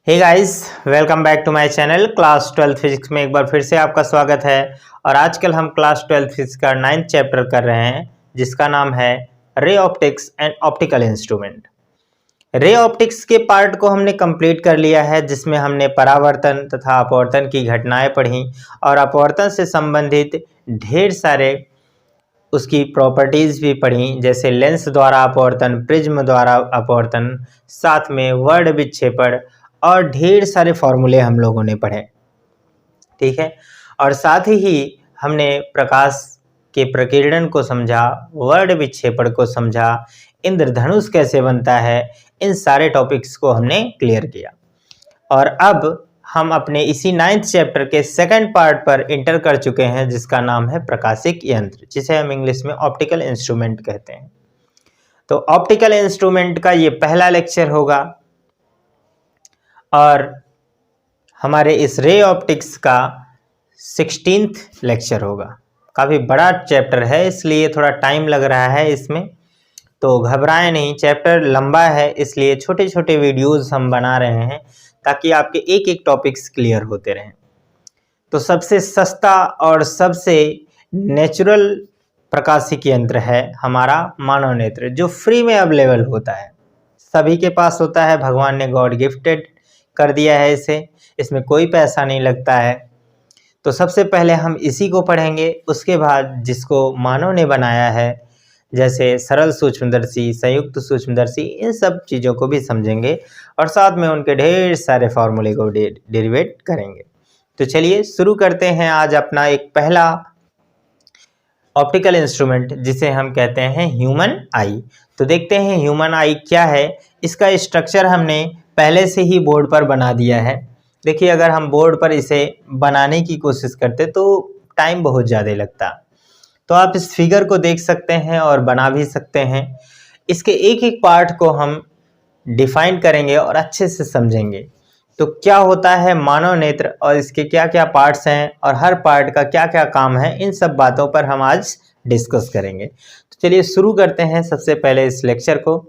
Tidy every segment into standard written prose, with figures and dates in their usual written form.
Hey guys, welcome back to my channel. Class 12 physics में एक बार फिर से आपका स्वागत है। और आजकल हम क्लास 12 फिजिक्स का 9th चैप्टर कर रहे हैं, जिसका नाम है ray optics and optical instrument. Ray optics के पार्ट को हमने कंप्लीट कर लिया है, जिसमें हमने परावर्तन तथा अपवर्तन की घटनाएं पढ़ी और अपवर्तन से संबंधित ढेर सारे उसकी प्रॉपर्टीज़ भी पढ़ी, जैसे लेंस द्वारा अपवर्तन, प्रिज्म द्वारा अपवर्तन, साथ में वर्ण विक्षेपण और ढेर सारे फॉर्मूले हम लोगों ने पढ़े। ठीक है। और साथ ही हमने प्रकाश के प्रकीर्णन को समझा, वर्ण विक्षेपण को समझा, इंद्रधनुष कैसे बनता है, इन सारे टॉपिक्स को हमने क्लियर किया। और अब हम अपने इसी 9th चैप्टर के सेकंड पार्ट पर इंटर कर चुके हैं, जिसका नाम है प्रकाशिक यंत्र, जिसे हम इंग्लिश में ऑप्टिकल इंस्ट्रूमेंट कहते हैं। तो ऑप्टिकल इंस्ट्रूमेंट का ये पहला लेक्चर होगा और हमारे इस रे ऑप्टिक्स का 16th लेक्चर होगा। काफ़ी बड़ा चैप्टर है, इसलिए थोड़ा टाइम लग रहा है इसमें, तो घबराएं नहीं। चैप्टर लंबा है, इसलिए छोटे छोटे वीडियोस हम बना रहे हैं ताकि आपके एक एक टॉपिक्स क्लियर होते रहें। तो सबसे सस्ता और सबसे नेचुरल प्रकाशिक यंत्र है हमारा मानव नेत्र, जो फ्री में अवेलेबल होता है, सभी के पास होता है। भगवान ने गॉड गिफ्टेड कर दिया है इसे, इसमें कोई पैसा नहीं लगता है। तो सबसे पहले हम इसी को पढ़ेंगे, उसके बाद जिसको मानव ने बनाया है, जैसे सरल सूक्ष्मदर्शी, संयुक्त सूक्ष्मदर्शी, इन सब चीज़ों को भी समझेंगे और साथ में उनके ढेर सारे फॉर्मूले को डेरिवेट करेंगे। तो चलिए शुरू करते हैं आज अपना एक पहला ऑप्टिकल इंस्ट्रूमेंट, जिसे हम कहते हैं ह्यूमन आई। तो देखते हैं ह्यूमन आई क्या है। इसका स्ट्रक्चर हमने पहले से ही बोर्ड पर बना दिया है। देखिए, अगर हम बोर्ड पर इसे बनाने की कोशिश करते तो टाइम बहुत ज़्यादा लगता, तो आप इस फिगर को देख सकते हैं और बना भी सकते हैं। इसके एक एक पार्ट को हम डिफाइन करेंगे और अच्छे से समझेंगे। तो क्या होता है मानव नेत्र और इसके क्या क्या पार्ट्स हैं और हर पार्ट का क्या क्या काम है, इन सब बातों पर हम आज डिस्कस करेंगे। तो चलिए शुरू करते हैं सबसे पहले इस लेक्चर को।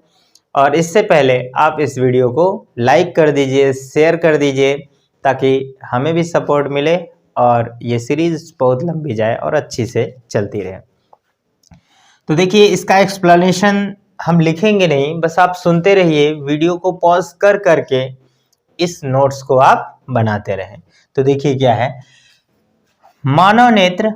और इससे पहले आप इस वीडियो को लाइक कर दीजिए, शेयर कर दीजिए, ताकि हमें भी सपोर्ट मिले और ये सीरीज़ बहुत लंबी जाए और अच्छी से चलती रहे। तो देखिए, इसका एक्सप्लेनेशन हम लिखेंगे नहीं, बस आप सुनते रहिए, वीडियो को पॉज कर करके इस नोट्स को आप बनाते रहें। तो देखिए क्या है, मानव नेत्र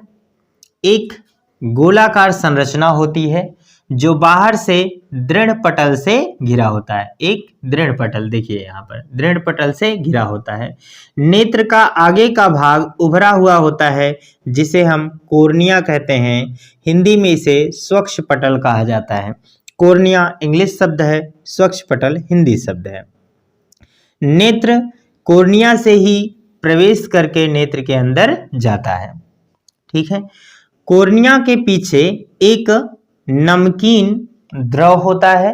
एक गोलाकार संरचना होती है जो बाहर से दृढ़ पटल से घिरा होता है। एक दृढ़ पटल, देखिए यहाँ पर दृढ़ पटल से घिरा होता है। नेत्र का आगे का भाग उभरा हुआ होता है, जिसे हम कोर्निया कहते हैं। हिंदी में इसे स्वच्छ पटल कहा जाता है। कोर्निया इंग्लिश शब्द है, स्वच्छ पटल हिंदी शब्द है। नेत्र कोर्निया से ही प्रवेश करके नेत्र के अंदर जाता है। ठीक है। कोर्निया के पीछे एक नमकीन द्रव होता है,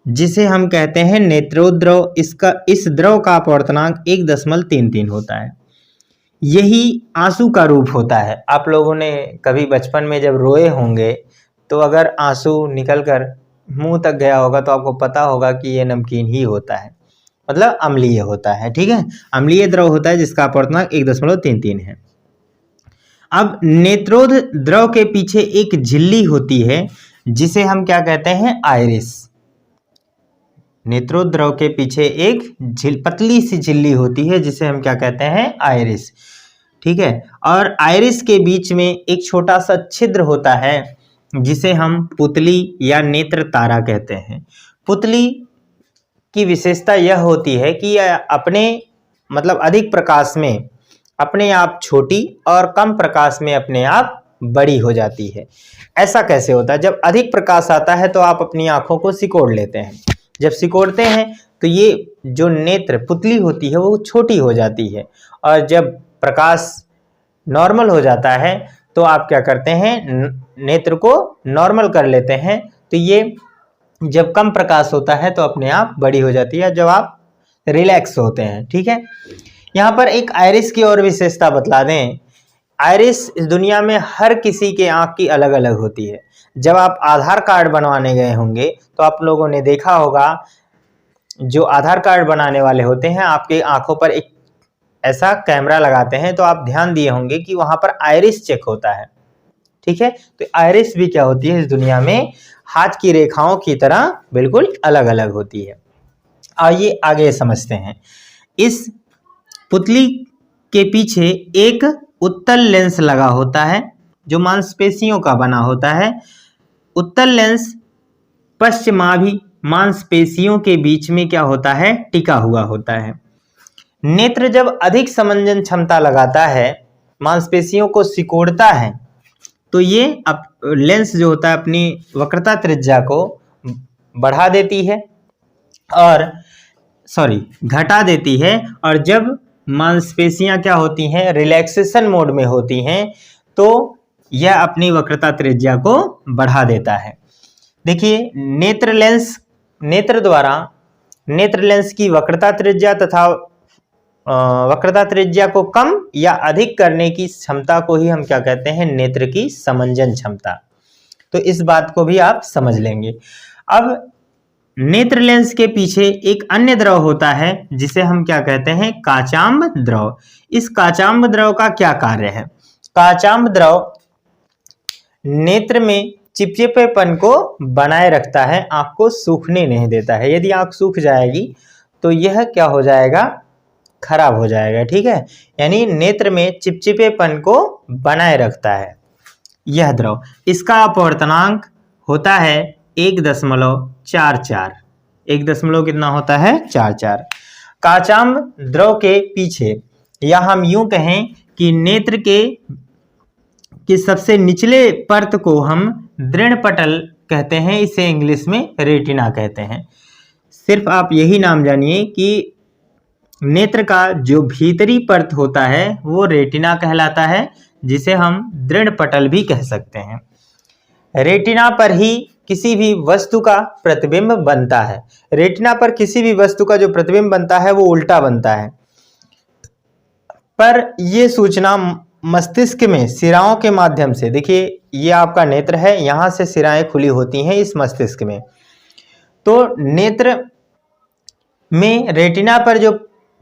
जिसे हम कहते हैं नेत्रोद्रव। इस द्रव का अपवर्तनांक 1.33 होता है। यही आंसू का रूप होता है। आप लोगों ने कभी बचपन में जब रोए होंगे, तो अगर आंसू निकलकर मुंह तक गया होगा तो आपको पता होगा कि ये नमकीन ही होता है, मतलब अम्लीय होता है। ठीक है, अम्लीय द्रव होता है जिसका अपवर्तनांक 1.33 है। अब नेत्रोद द्रव के पीछे एक झिल्ली होती है, जिसे हम क्या कहते हैं, आइरिस। नेत्रोद द्रव के पीछे एक पतली सी झिल्ली होती है, जिसे हम क्या कहते हैं, आइरिस। ठीक है। और आइरिस के बीच में एक छोटा सा छिद्र होता है, जिसे हम पुतली या नेत्र तारा कहते हैं। पुतली की विशेषता यह होती है कि यह अपने मतलब अधिक प्रकाश में अपने आप छोटी और कम प्रकाश में अपने आप बड़ी हो जाती है। ऐसा कैसे होता है? जब अधिक प्रकाश आता है तो आप अपनी आंखों को सिकोड़ लेते हैं। जब सिकोड़ते हैं तो ये जो नेत्र पुतली होती है वो छोटी हो जाती है, और जब प्रकाश नॉर्मल हो जाता है तो आप क्या करते हैं, नेत्र को नॉर्मल कर लेते हैं। तो ये जब कम प्रकाश होता है तो अपने आप बड़ी हो जाती है, जब आप रिलैक्स होते हैं। ठीक है। यहाँ पर एक आइरिस की और विशेषता बतला दें। आइरिस इस दुनिया में हर किसी के आँख की अलग अलग होती है। जब आप आधार कार्ड बनवाने गए होंगे तो आप लोगों ने देखा होगा जो आधार कार्ड बनाने वाले होते हैं आपके आंखों पर एक ऐसा कैमरा लगाते हैं, तो आप ध्यान दिए होंगे कि वहां पर आइरिस चेक होता है। ठीक है, तो आइरिस भी क्या होती है इस दुनिया में, हाथ की रेखाओं की तरह बिल्कुल अलग अलग होती है। आइए आगे समझते हैं। इस पुतली के पीछे एक उत्तल लेंस लगा होता है जो मांसपेशियों का बना होता है। उत्तल लेंस पश्चिमाभि मांसपेशियों के बीच में क्या होता है, टिका हुआ होता है। नेत्र जब अधिक समंजन क्षमता लगाता है, मांसपेशियों को सिकोड़ता है, तो ये लेंस जो होता है अपनी वक्रता त्रिज्या को बढ़ा देती है और घटा देती है। और जब मांसपेशियां क्या होती हैं, रिलैक्सेशन मोड में होती हैं, तो यह अपनी वक्रता त्रिज्या को बढ़ा देता है। देखिए, नेत्र लेंस की वक्रता त्रिज्या तथा वक्रता त्रिज्या को कम या अधिक करने की क्षमता को ही हम क्या कहते हैं, नेत्र की समंजन क्षमता। तो इस बात को भी आप समझ लेंगे। अब नेत्र लेंस के पीछे एक अन्य द्रव होता है जिसे हम क्या कहते हैं, काचाम्ब द्रव। इस काचाम्ब द्रव का क्या कार्य है? काचाम्ब द्रव नेत्र में चिपचिपेपन को बनाए रखता है, आंख को सूखने नहीं देता है। यदि आंख सूख जाएगी तो यह क्या हो जाएगा, खराब हो जाएगा। ठीक है, यानी नेत्र में चिपचिपेपन को बनाए रखता है यह द्रव। इसका अपवर्तनांक होता है 1.44। 1 दशमलव कितना होता है, 44। काचाम्ब द्रव के पीछे, या हम यूं कहें कि नेत्र के सबसे निचले परत को हम दृढ़ पटल कहते हैं, इसे इंग्लिश में रेटिना कहते हैं। सिर्फ आप यही नाम जानिए कि नेत्र का जो भीतरी परत होता है वो रेटिना कहलाता है, जिसे हम दृढ़ पटल भी कह सकते हैं। रेटिना पर ही किसी भी वस्तु का प्रतिबिंब बनता है। रेटिना पर किसी भी वस्तु का जो प्रतिबिंब बनता है वो उल्टा बनता है, पर ये सूचना मस्तिष्क में सिराओं के माध्यम से, देखिए ये आपका नेत्र है, यहाँ से सिराएं खुली होती हैं इस मस्तिष्क में। तो नेत्र में रेटिना पर जो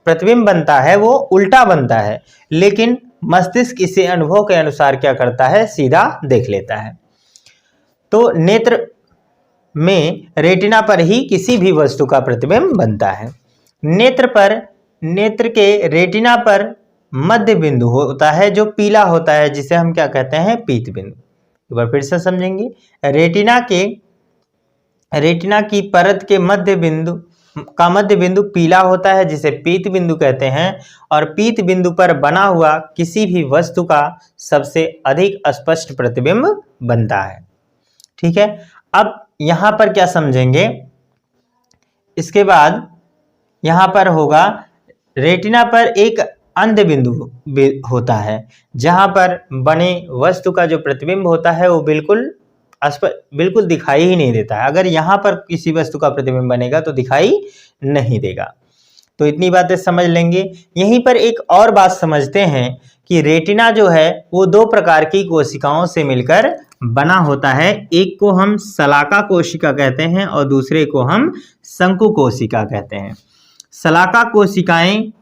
प्रतिबिंब बनता है वो उल्टा बनता है, लेकिन मस्तिष्क इसे अनुभव के अनुसार क्या करता है, सीधा देख लेता है। तो नेत्र में रेटिना पर ही किसी भी वस्तु का प्रतिबिंब बनता है। नेत्र के रेटिना पर मध्य बिंदु होता है जो पीला होता है, जिसे हम क्या कहते हैं, पीत बिंदु। एक बार फिर से समझेंगे। रेटिना की परत के मध्य बिंदु पीला होता है, जिसे पीत बिंदु कहते हैं, और पीत बिंदु पर बना हुआ किसी भी वस्तु का सबसे अधिक स्पष्ट प्रतिबिंब बनता है। ठीक है, अब यहां पर क्या समझेंगे, इसके बाद यहां पर होगा रेटिना पर एक अंध बिंदु होता है, जहां पर बने वस्तु का जो प्रतिबिंब होता है वो बिल्कुल दिखाई ही नहीं देता है। अगर यहाँ पर किसी वस्तु का प्रतिबिंब बनेगा तो दिखाई नहीं देगा। तो इतनी बातें समझ लेंगे। यहीं पर एक और बात समझते हैं कि रेटिना जो है वो 2 प्रकार की कोशिकाओं से मिलकर बना होता है। एक को हम शलाका कोशिका कहते हैं और दूसरे को हम शंकु कोशिका कहते हैं। शलाका कोशिकाएं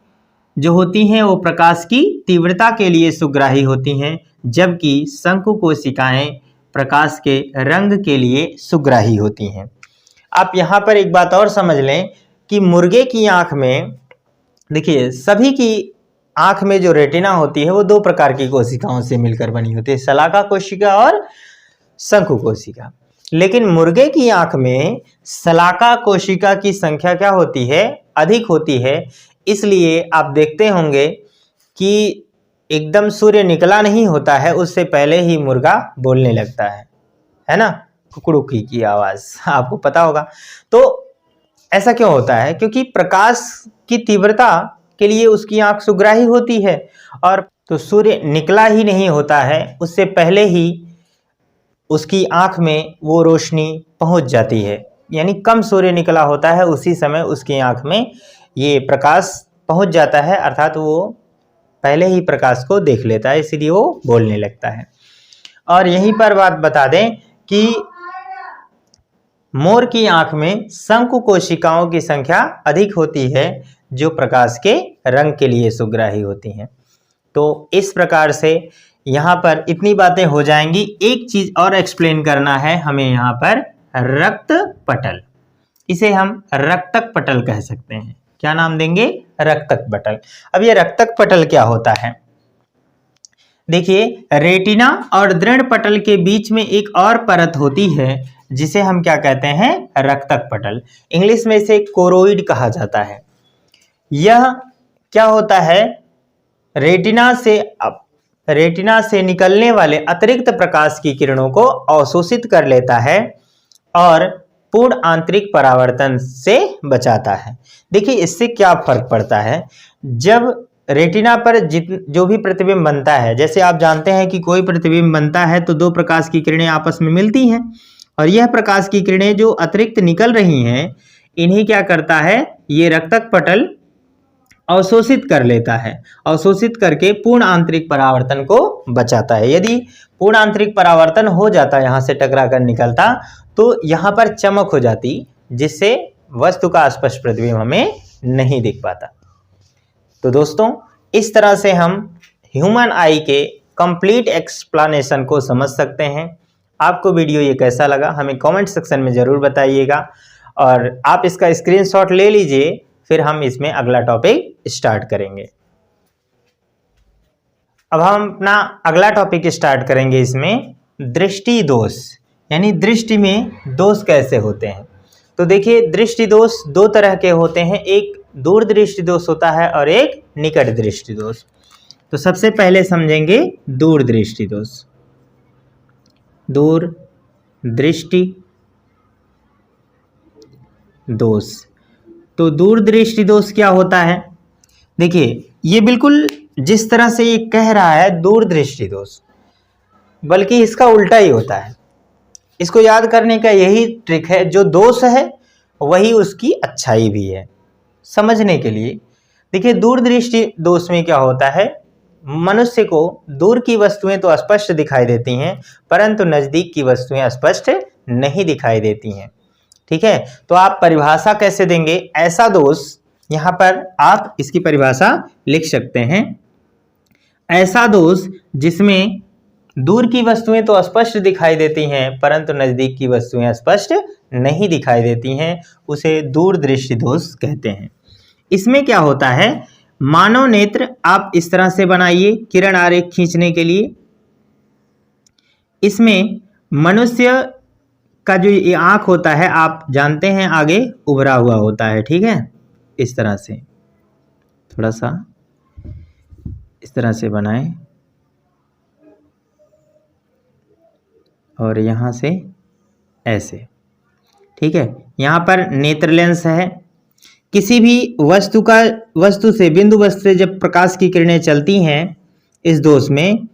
जो होती हैं वो प्रकाश की तीव्रता के लिए सुग्राही होती हैं, जबकि शंकु कोशिकाएं प्रकाश के रंग के लिए सुग्राही होती हैं। आप यहाँ पर एक बात और समझ लें कि मुर्गे की आंख में, देखिए सभी की आंख में जो रेटिना होती है वो 2 प्रकार की कोशिकाओं से मिलकर बनी होती है, शलाका कोशिका और शंकु कोशिका। लेकिन मुर्गे की आंख में शलाका कोशिका की संख्या क्या होती है, अधिक होती है। इसलिए आप देखते होंगे कि एकदम सूर्य निकला नहीं होता है उससे पहले ही मुर्गा बोलने लगता है ना, कुकड़ुकी की आवाज आपको पता होगा। तो ऐसा क्यों होता है, क्योंकि प्रकाश की तीव्रता के लिए उसकी आंख सुग्राही होती है, और तो सूर्य निकला ही नहीं होता है उससे पहले ही उसकी आंख में वो रोशनी पहुंच जाती है। यानी कम सूर्य निकला होता है उसी समय उसकी आंख में ये प्रकाश पहुंच जाता है, अर्थात वो पहले ही प्रकाश को देख लेता है, इसीलिए वो बोलने लगता है। और यहीं पर बात बता दें कि मोर की आंख में शंकु कोशिकाओं की संख्या अधिक होती है जो प्रकाश के रंग के लिए सुग्राही होती हैं। तो इस प्रकार से यहाँ पर इतनी बातें हो जाएंगी। एक चीज और एक्सप्लेन करना है हमें यहाँ पर, रक्त पटल, इसे हम रक्तक पटल कह सकते हैं। क्या नाम देंगे? रक्तक पटल। अब ये रक्तक पटल क्या होता है? देखिए, रेटिना और दृढ़ पटल के बीच में एक और परत होती है जिसे हम क्या कहते हैं? रक्तक पटल। इंग्लिश में इसे कोरोइड कहा जाता है। यह क्या होता है? रेटिना से निकलने वाले अतिरिक्त प्रकाश की किरणों को अवशोषित कर लेता है और पूर्ण आंतरिक परावर्तन से बचाता है। देखिए, इससे क्या फर्क पड़ता है? जब रेटिना पर जो भी प्रतिबिंब बनता है, जैसे आप जानते हैं कि कोई प्रतिबिंब बनता है तो दो प्रकाश की किरणें आपस में मिलती हैं, और यह प्रकाश की किरणें जो अतिरिक्त निकल रही हैं, इन्हें क्या करता है? ये रक्तक पटल अवशोषित कर लेता है। अवशोषित करके पूर्ण आंतरिक परावर्तन को बचाता है। यदि पूर्ण आंतरिक परावर्तन हो जाता, यहाँ से टकरा कर निकलता, तो यहाँ पर चमक हो जाती, जिससे वस्तु का स्पष्ट प्रतिबिंब हमें नहीं दिख पाता। तो दोस्तों, इस तरह से हम ह्यूमन आई के कंप्लीट एक्सप्लेनेशन को समझ सकते हैं। आपको वीडियो ये कैसा लगा हमें कमेंट सेक्शन में ज़रूर बताइएगा, और आप इसका स्क्रीनशॉट ले लीजिए, फिर हम इसमें अगला टॉपिक स्टार्ट करेंगे। अब हम अपना अगला टॉपिक स्टार्ट करेंगे इसमें, दृष्टि दोष, यानी दृष्टि में दोष कैसे होते हैं। तो देखिए, दृष्टि दोष दो तरह के होते हैं, एक दूर दृष्टि दोष होता है और एक निकट दृष्टि दोष। तो सबसे पहले समझेंगे दूर दृष्टि दोष। दूर दृष्टि दोष। तो दूर दृष्टि दोष क्या होता है? देखिए, ये बिल्कुल जिस तरह से ये कह रहा है दूर दृष्टि दोष, बल्कि इसका उल्टा ही होता है। इसको याद करने का यही ट्रिक है, जो दोष है वही उसकी अच्छाई भी है समझने के लिए। देखिए, दूर दृष्टि दोष में क्या होता है? मनुष्य को दूर की वस्तुएं तो स्पष्ट दिखाई देती हैं, परंतु नज़दीक की वस्तुएं स्पष्ट नहीं दिखाई देती हैं। ठीक है, तो आप परिभाषा कैसे देंगे? ऐसा दोष, यहाँ पर आप इसकी परिभाषा लिख सकते हैं, ऐसा दोष जिसमें दूर की वस्तुएं तो स्पष्ट दिखाई देती हैं परंतु नज़दीक की वस्तुएं स्पष्ट नहीं दिखाई देती हैं, उसे दूर दृष्टि दोष कहते हैं। इसमें क्या होता है? मानव नेत्र आप इस तरह से बनाइए किरण आरेख खींचने के लिए। इसमें मनुष्य का जो ये आँख होता है, आप जानते हैं आगे उभरा हुआ होता है। ठीक है, इस तरह से थोड़ा सा इस तरह से बनाएं, और यहाँ से ऐसे। ठीक है, यहाँ पर नेत्र लेंस है। किसी भी वस्तु से बिंदु वस्तु से जब प्रकाश की किरणें चलती हैं इस दोष में,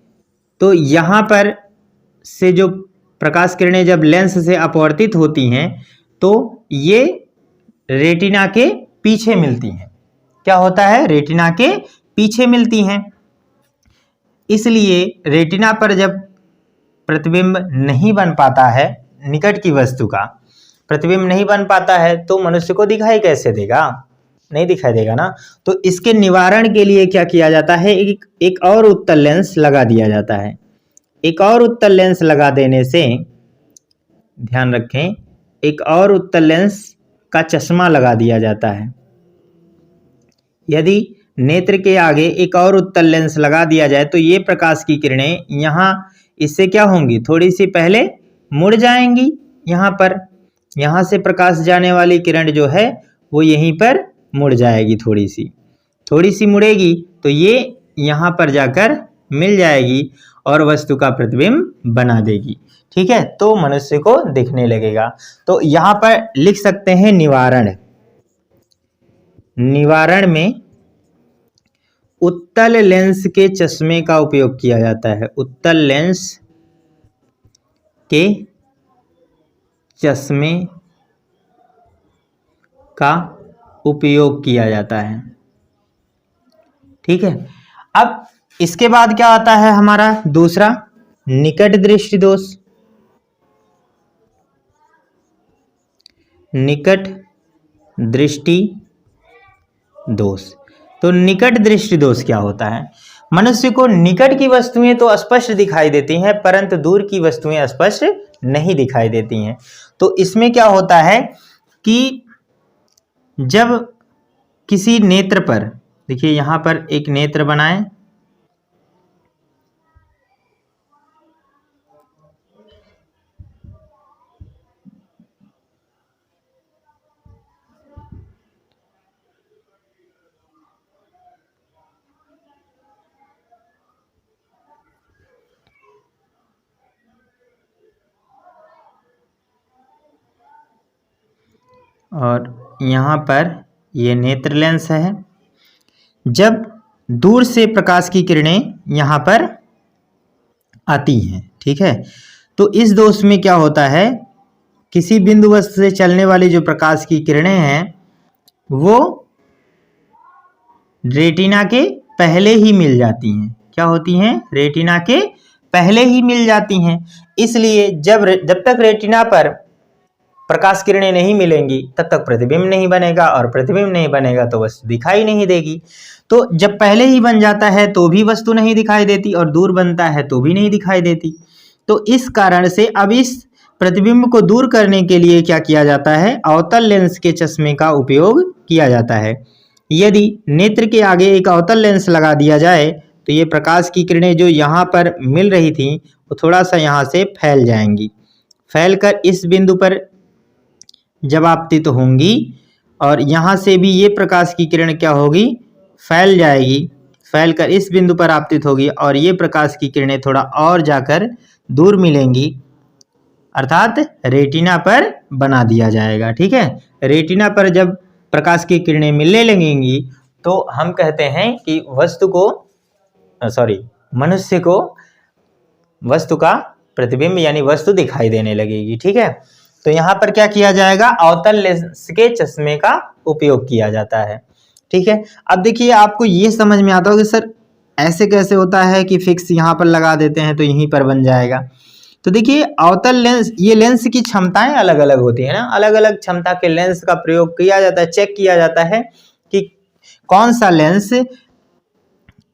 तो यहाँ पर से जो प्रकाश किरणें जब लेंस से अपवर्तित होती हैं तो ये रेटिना के पीछे मिलती हैं। क्या होता है? रेटिना के पीछे मिलती हैं। इसलिए रेटिना पर जब प्रतिबिंब नहीं बन पाता है, निकट की वस्तु का प्रतिबिंब नहीं बन पाता है, तो मनुष्य को दिखाई कैसे देगा? नहीं दिखाई देगा ना। तो इसके निवारण के लिए क्या किया जाता है? एक और उत्तल लेंस लगा दिया जाता है। एक और उत्तल लेंस लगा देने से, ध्यान रखें, एक और उत्तल लेंस का चश्मा लगा दिया जाता है। यदि नेत्र के आगे एक और उत्तल लेंस लगा दिया जाए तो ये प्रकाश की किरणें यहाँ इससे क्या होंगी? थोड़ी सी पहले मुड़ जाएंगी। यहाँ से प्रकाश जाने वाली किरण जो है वो यहीं पर मुड़ जाएगी, थोड़ी सी मुड़ेगी, तो ये यहाँ पर जाकर मिल जाएगी और वस्तु का प्रतिबिंब बना देगी। ठीक है, तो मनुष्य को दिखने लगेगा। तो यहाँ पर लिख सकते हैं निवारण। निवारण में उत्तल लेंस के चश्मे का उपयोग किया जाता है। उत्तल लेंस के चश्मे का उपयोग किया जाता है। ठीक है, अब इसके बाद क्या आता है हमारा दूसरा, निकट दृष्टि दोष। निकट दृष्टि दोष। तो निकट दृष्टि दोष क्या होता है? मनुष्य को निकट की वस्तुएं तो स्पष्ट दिखाई देती हैं, परंतु दूर की वस्तुएं स्पष्ट नहीं दिखाई देती हैं। तो इसमें क्या होता है कि जब किसी नेत्र पर, देखिए यहां पर एक नेत्र बनाएं, और यहाँ पर ये नेत्र लेंस है। जब दूर से प्रकाश की किरणें यहाँ पर आती हैं, ठीक है, तो इस दोष में क्या होता है, किसी बिंदु वस्तु से चलने वाली जो प्रकाश की किरणें हैं वो रेटिना के पहले ही मिल जाती हैं। क्या होती हैं? रेटिना के पहले ही मिल जाती हैं। इसलिए जब तक रेटिना पर प्रकाश किरणें नहीं मिलेंगी तब तक प्रतिबिंब नहीं बनेगा, और प्रतिबिंब नहीं बनेगा तो वस्तु दिखाई नहीं देगी। तो जब पहले ही बन जाता है तो भी वस्तु नहीं दिखाई देती, और दूर बनता है तो भी नहीं दिखाई देती। तो इस कारण से अब इस प्रतिबिंब को दूर करने के लिए क्या किया जाता है? अवतल लेंस के चश्मे का उपयोग किया जाता है। यदि नेत्र के आगे एक अवतल लेंस लगा दिया जाए तो ये प्रकाश की किरणें जो यहाँ पर मिल रही थी वो थोड़ा सा यहाँ से फैल जाएंगी, फैलकर इस बिंदु पर जब आपतित होंगी, और यहाँ से भी ये प्रकाश की किरण क्या होगी? फैल जाएगी, फैलकर इस बिंदु पर आपतित होगी, और ये प्रकाश की किरणें थोड़ा और जाकर दूर मिलेंगी, अर्थात रेटिना पर बना दिया जाएगा। ठीक है, रेटिना पर जब प्रकाश की किरणें मिलने लगेंगी तो हम कहते हैं कि मनुष्य को वस्तु का प्रतिबिंब यानी वस्तु दिखाई देने लगेगी। ठीक है, तो यहाँ पर क्या किया जाएगा? अवतल लेंस के चश्मे का उपयोग किया जाता है। ठीक है, अब देखिए आपको ये समझ में आता होगा कि सर ऐसे कैसे होता है कि फिक्स यहाँ पर लगा देते हैं तो यहीं पर बन जाएगा। तो देखिए अवतल लेंस, ये लेंस की क्षमताएं अलग अलग होती है ना, अलग अलग क्षमता के लेंस का प्रयोग किया जाता है, चेक किया जाता है कि कौन सा लेंस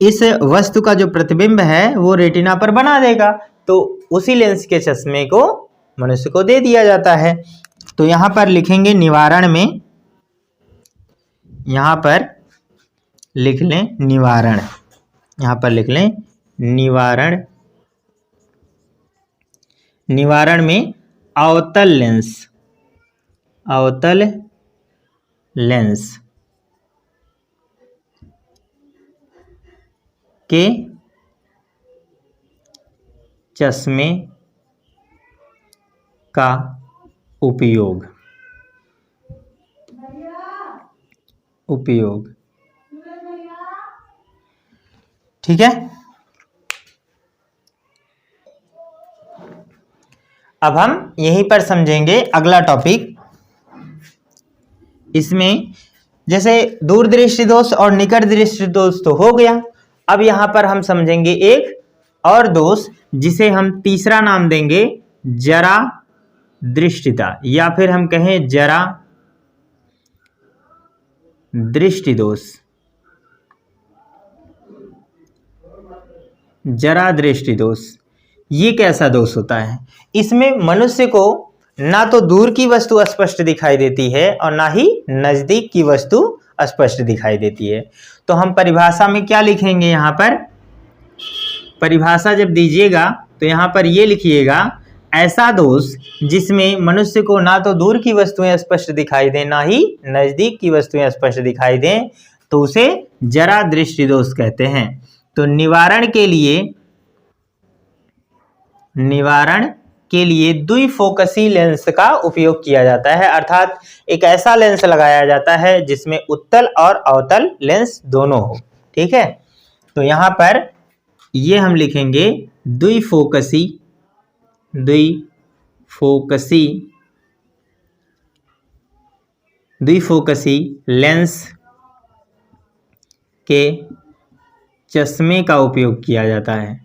इस वस्तु का जो प्रतिबिंब है वो रेटिना पर बना देगा, तो उसी लेंस के चश्मे को मनुष्य को दे दिया जाता है। तो यहाँ पर लिखेंगे निवारण में, यहाँ पर लिख लें निवारण, यहाँ पर लिख लें निवारण। निवारण में अवतल लेंस, अवतल लेंस के चश्मे का उपयोग ठीक है। अब हम यहीं पर समझेंगे अगला टॉपिक। इसमें जैसे दूरदृष्टि दोष और निकट दृष्टि दोष तो हो गया, अब यहां पर हम समझेंगे एक और दोष जिसे हम तीसरा नाम देंगे जरा दृष्टिता, या फिर हम कहें जरा दृष्टि दोष। जरा दृष्टि दोष ये कैसा दोष होता है? इसमें मनुष्य को ना तो दूर की वस्तु स्पष्ट दिखाई देती है और ना ही नजदीक की वस्तु स्पष्ट दिखाई देती है। तो हम परिभाषा में क्या लिखेंगे? यहाँ पर परिभाषा जब दीजिएगा तो यहाँ पर ये लिखिएगा, ऐसा दोष जिसमें मनुष्य को ना तो दूर की वस्तुएं स्पष्ट दिखाई दें ना ही नजदीक की वस्तुएं स्पष्ट दिखाई दें, तो उसे जरा दृष्टि दोष कहते हैं। तो निवारण के लिए द्विफोकसी लेंस का उपयोग किया जाता है, अर्थात एक ऐसा लेंस लगाया जाता है जिसमें उत्तल और अवतल लेंस दोनों हो। ठीक है, तो यहाँ पर ये हम लिखेंगे द्विफोकसी लेंस के चश्मे का उपयोग किया जाता है,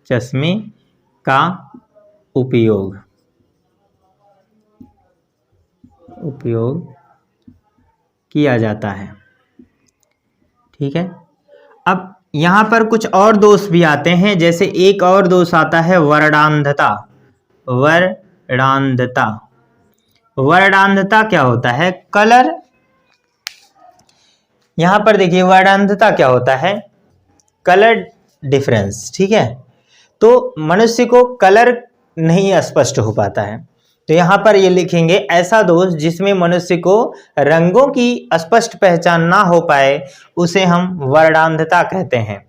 चश्मे का उपयोग उपयोग किया जाता है। ठीक है, अब यहाँ पर कुछ और दोष भी आते हैं, जैसे एक और दोष आता है वर्णांधता। वर्णांधता, वर्णांधता क्या होता है? कलर, यहाँ पर देखिए वर्णांधता क्या होता है? Colour difference. ठीक है, तो मनुष्य को कलर नहीं स्पष्ट हो पाता है, तो यहाँ पर ये लिखेंगे ऐसा दोष जिसमें मनुष्य को रंगों की स्पष्ट पहचान ना हो पाए उसे हम वर्णांधता कहते हैं।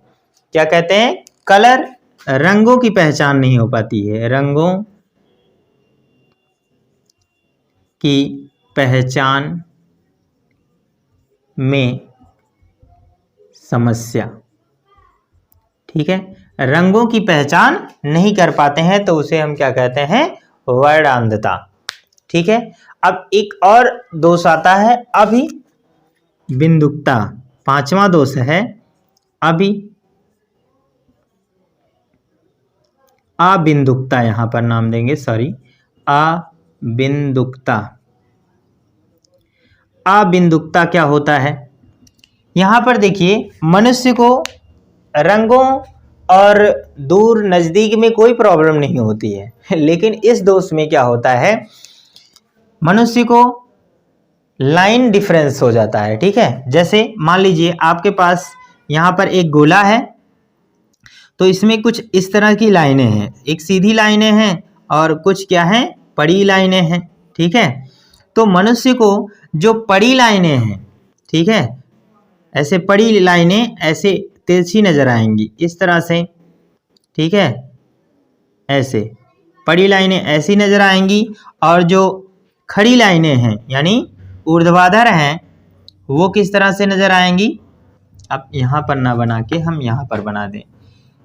क्या कहते हैं? कलर, रंगों की पहचान नहीं हो पाती है, रंगों की पहचान में समस्या। ठीक है, रंगों की पहचान नहीं कर पाते हैं तो उसे हम क्या कहते हैं? वर्णांधता। ठीक है, अब एक और दोष आता है अभिबिंदुकता। पांचवा दोष है अबिंदुकता, यहां पर नाम देंगे, सॉरी, अबिंदुकता। अबिंदुकता क्या होता है? यहां पर देखिए मनुष्य को रंगों और दूर नजदीक में कोई प्रॉब्लम नहीं होती है, लेकिन इस दोष में क्या होता है? मनुष्य को लाइन डिफरेंस हो जाता है। ठीक है, जैसे मान लीजिए आपके पास यहाँ पर एक गोला है, तो इसमें कुछ इस तरह की लाइनें हैं, एक सीधी लाइनें हैं और कुछ क्या हैं? पड़ी लाइनें हैं। ठीक है, तो मनुष्य को जो पड़ी लाइनें हैं, ठीक है, ऐसे पड़ी लाइनें ऐसे तिरछी नजर आएंगी इस तरह से। ठीक है, ऐसे पड़ी लाइनें ऐसी नजर आएंगी और जो खड़ी लाइनें हैं यानी ऊर्ध्वाधर हैं वो किस तरह से नजर आएंगी? अब यहाँ पर ना बना के हम यहाँ पर बना दें।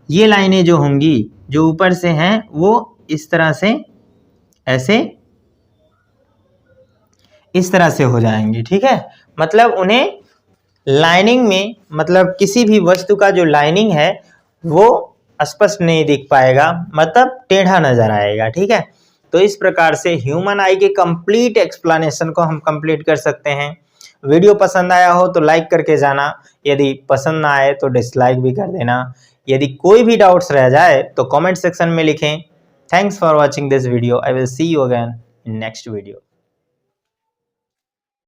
ये लाइनें जो होंगी जो ऊपर से हैं वो इस तरह से, ऐसे इस तरह से हो जाएंगी। ठीक है, मतलब उन्हें लाइनिंग में, मतलब किसी भी वस्तु का जो लाइनिंग है वो स्पष्ट नहीं दिख पाएगा, मतलब टेढ़ा नजर आएगा। ठीक है, तो इस प्रकार से ह्यूमन आई के कंप्लीट एक्सप्लेनेशन को हम कंप्लीट कर सकते हैं। वीडियो पसंद आया हो तो लाइक करके जाना, यदि पसंद ना आए तो डिसलाइक भी कर देना। यदि कोई भी डाउट्स रह जाए तो कमेंट सेक्शन में लिखें। Thanks for watching this video. I will see you again in next video.